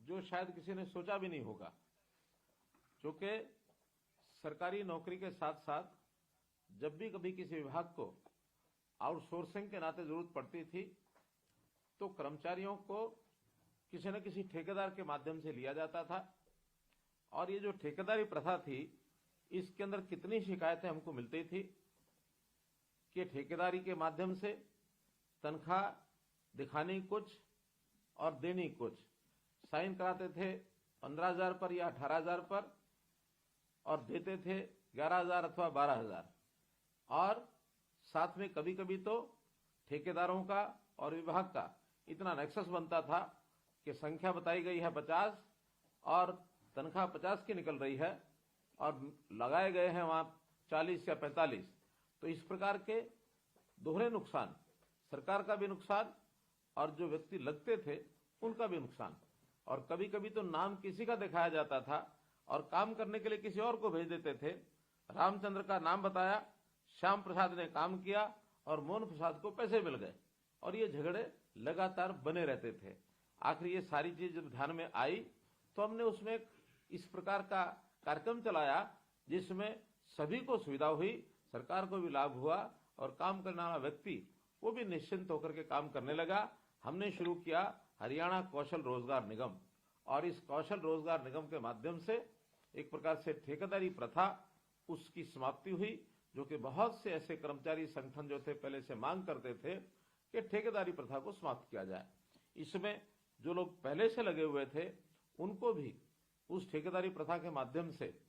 जो शायद किसी ने सोचा भी नहीं होगा। क्योंकि सरकारी नौकरी के साथ साथ जब भी कभी किसी विभाग को आउटसोर्सिंग के नाते जरूरत पड़ती थी तो कर्मचारियों को किसी न किसी ठेकेदार के माध्यम से लिया जाता था। और ये जो ठेकेदारी प्रथा थी, इसके अंदर कितनी शिकायतें हमको मिलती थी कि ठेकेदारी के माध्यम से तनख्वाह दिखानी कुछ और देनी कुछ। साइन कराते थे 15,000 पर या 18,000 पर और देते थे 11,000 अथवा 12,000। और साथ में कभी कभी तो ठेकेदारों का और विभाग का इतना नेक्सस बनता था कि संख्या बताई गई है 50 और तनख्वाह 50 की निकल रही है और लगाए गए हैं वहां 40 या 45। तो इस प्रकार के दोहरे नुकसान, सरकार का भी नुकसान और जो व्यक्ति लगते थे उनका भी नुकसान। और कभी कभी तो नाम किसी का दिखाया जाता था और काम करने के लिए किसी और को भेज देते थे। रामचंद्र का नाम बताया, श्याम प्रसाद ने काम किया और मोहन प्रसाद को पैसे मिल गए और ये झगड़े लगातार बने रहते थे। आखिर ये सारी चीज जब ध्यान में आई तो हमने उसमें इस प्रकार का कार्यक्रम चलाया जिसमें सभी को सुविधा हुई, सरकार को भी लाभ हुआ और काम करने वाला व्यक्ति वो भी निश्चिंत होकर के काम करने लगा। हमने शुरू किया हरियाणा कौशल रोजगार निगम और इस कौशल रोजगार निगम के माध्यम से एक प्रकार से ठेकेदारी प्रथा उसकी समाप्ति हुई, जो कि बहुत से ऐसे कर्मचारी संगठन जो थे पहले से मांग करते थे कि ठेकेदारी प्रथा को समाप्त किया जाए। इसमें जो लोग पहले से लगे हुए थे उनको भी उस ठेकेदारी प्रथा के माध्यम से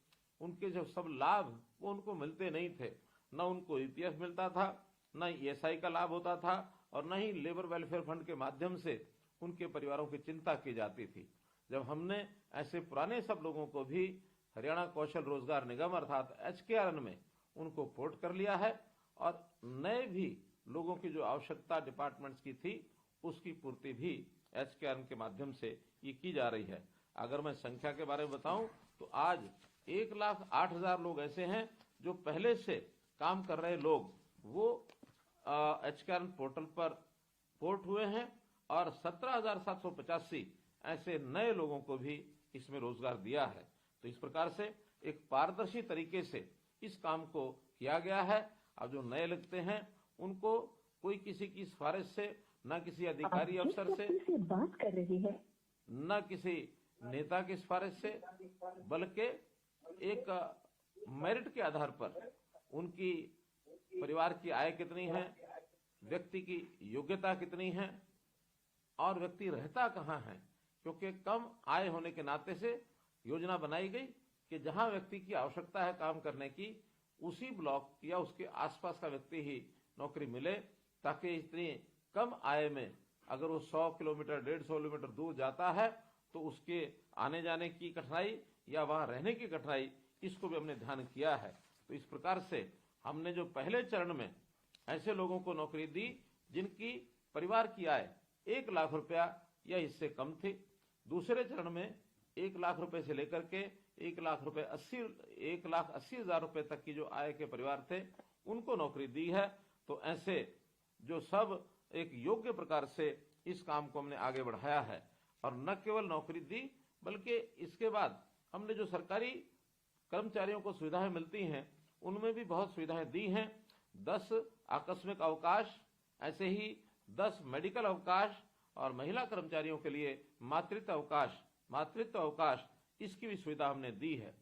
उनके जो सब लाभ वो उनको मिलते नहीं थे। न उनको ईपीएफ मिलता था, न ईएसआई का लाभ होता था और न ही लेबर वेलफेयर फंड के माध्यम से उनके परिवारों की चिंता की जाती थी। जब हमने ऐसे पुराने सब लोगों को भी हरियाणा कौशल रोजगार निगम अर्थात HKRN में उनको पोर्ट कर लिया है और नए भी लोगों की जो आवश्यकता डिपार्टमेंट्स की थी उसकी पूर्ति भी HKRN के माध्यम से ये की जा रही है। अगर मैं संख्या के बारे में बताऊं तो आज 1,08,000 लोग ऐसे हैं जो पहले से काम कर रहे लोग वो HKRN पोर्टल पर पोर्ट हुए हैं और 17,785 ऐसे नए लोगों को भी इसमें रोजगार दिया है। तो इस प्रकार से एक पारदर्शी तरीके से इस काम को किया गया है। अब जो नए लगते हैं उनको कोई किसी की सिफारिश से, न किसी अधिकारी अफसर से बात कर रही है, न किसी नेता की सिफारिश से, बल्कि एक मेरिट के आधार पर उनकी परिवार की आय कितनी है, व्यक्ति की योग्यता कितनी है और व्यक्ति रहता कहाँ है। क्योंकि कम आय होने के नाते से योजना बनाई गई कि जहां व्यक्ति की आवश्यकता है काम करने की उसी ब्लॉक या उसके आसपास का व्यक्ति ही नौकरी मिले, ताकि इतनी कम आय में अगर वो 100 किलोमीटर 150 किलोमीटर दूर जाता है तो उसके आने जाने की कठिनाई या वहां रहने की कठिनाई, इसको भी हमने ध्यान किया है। तो इस प्रकार से हमने जो पहले चरण में ऐसे लोगों को नौकरी दी जिनकी परिवार की आय 1 लाख रुपया या इससे कम थी, दूसरे चरण में 1 लाख रुपए से लेकर के 1,80,000 रुपए तक की जो आय के परिवार थे उनको नौकरी दी है। तो ऐसे जो सब एक योग्य प्रकार से इस काम को हमने आगे बढ़ाया है और न केवल नौकरी दी बल्कि इसके बाद हमने जो सरकारी कर्मचारियों को सुविधाएं मिलती हैं उनमें भी बहुत सुविधाएं दी हैं। 10 आकस्मिक अवकाश, ऐसे ही 10 मेडिकल अवकाश और महिला कर्मचारियों के लिए मातृत्व अवकाश इसकी भी सुविधा हमने दी है।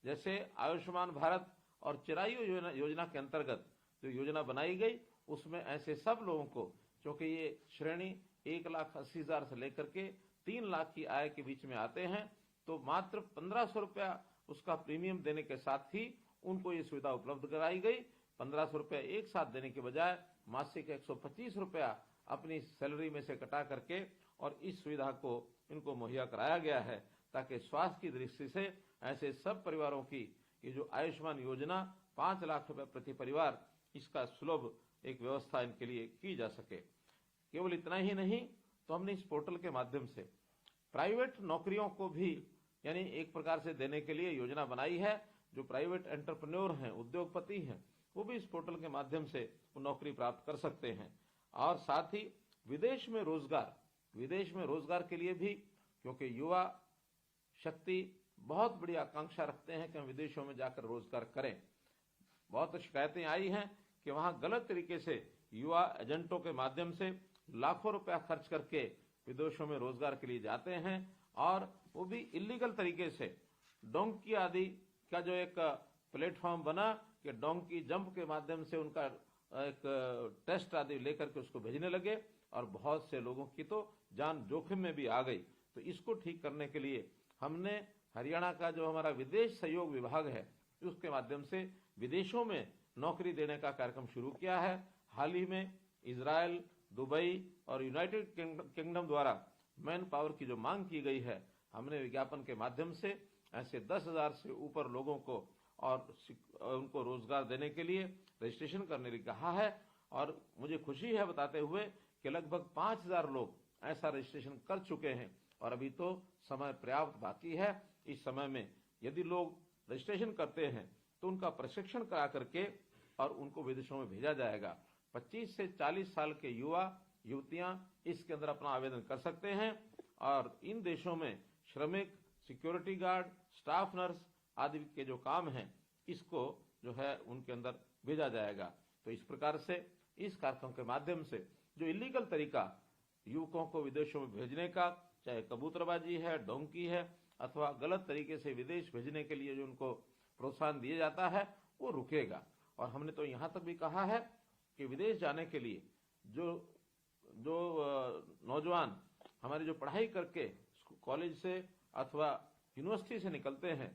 जैसे आयुष्मान भारत और चिरायु योजना के अंतर्गत जो योजना बनाई गई उसमें ऐसे सब लोगों को, क्योंकि ये श्रेणी 1,80,000 से लेकर के 3 लाख की आय के बीच में आते हैं, तो मात्र 1,500 रुपया उसका प्रीमियम देने के साथ ही उनको ये सुविधा उपलब्ध कराई गई। 1,500 रुपया एक साथ देने के बजाय मासिक 125 रुपया अपनी सैलरी में से कटा करके और इस सुविधा को इनको मुहैया कराया गया है, ताकि स्वास्थ्य की दृष्टि से ऐसे सब परिवारों की ये जो आयुष्मान योजना 5 लाख रुपए प्रति परिवार, इसका सुलभ एक व्यवस्था इनके लिए की जा सके। केवल इतना ही नहीं, तो हमने इस पोर्टल के माध्यम से प्राइवेट नौकरियों को भी यानी एक प्रकार से देने के लिए योजना बनाई है। जो प्राइवेट एंटरप्रेन्योर हैं, उद्योगपति हैं, वो भी इस पोर्टल के माध्यम से वो नौकरी प्राप्त कर सकते हैं। और साथ ही विदेश में रोजगार के लिए भी, क्योंकि युवा शक्ति बहुत बड़ी आकांक्षा रखते हैं कि हम विदेशों में जाकर रोजगार करें। बहुत शिकायतें आई हैं कि वहां गलत तरीके से युवा एजेंटों के माध्यम से लाखों रुपया खर्च करके विदेशों में रोजगार के लिए जाते हैं और वो भी इलीगल तरीके से डोंकी आदि का जो एक प्लेटफॉर्म बना कि डोंकी जंप के माध्यम से उनका एक टेस्ट आदि लेकर के उसको भेजने लगे और बहुत से लोगों की तो जान जोखिम में भी आ गई। तो इसको ठीक करने के लिए हमने हरियाणा का जो हमारा विदेश सहयोग विभाग है उसके माध्यम से विदेशों में नौकरी देने का कार्यक्रम शुरू किया है। हाल ही में इजराइल, दुबई और यूनाइटेड किंगडम द्वारा मैन पावर की जो मांग की गई है, हमने विज्ञापन के माध्यम से ऐसे 10,000 से ऊपर लोगों को और उनको रोजगार देने के लिए रजिस्ट्रेशन करने के लिए कहा है। और मुझे खुशी है बताते हुए कि लगभग 5,000 लोग ऐसा रजिस्ट्रेशन कर चुके हैं और अभी तो समय पर्याप्त बाकी है। इस समय में यदि लोग रजिस्ट्रेशन करते हैं तो उनका प्रशिक्षण करा करके और उनको विदेशों में भेजा जाएगा। 25 से 40 साल के युवा युवतियां इसके अंदर अपना आवेदन कर सकते हैं और इन देशों में श्रमिक, सिक्योरिटी गार्ड, स्टाफ नर्स आदि के जो काम हैं इसको जो है उनके अंदर भेजा जाएगा। तो इस प्रकार से इस कार्यक्रम के माध्यम से जो इलीगल तरीका युवकों को विदेशों में भेजने का, चाहे कबूतरबाजी है, डोंकी है अथवा गलत तरीके से विदेश भेजने के लिए जो उनको प्रोत्साहन दिया जाता है वो रुकेगा। और हमने तो यहाँ तक भी कहा है कि विदेश जाने के लिए जो नौजवान हमारी जो पढ़ाई करके कॉलेज से अथवा यूनिवर्सिटी से निकलते हैं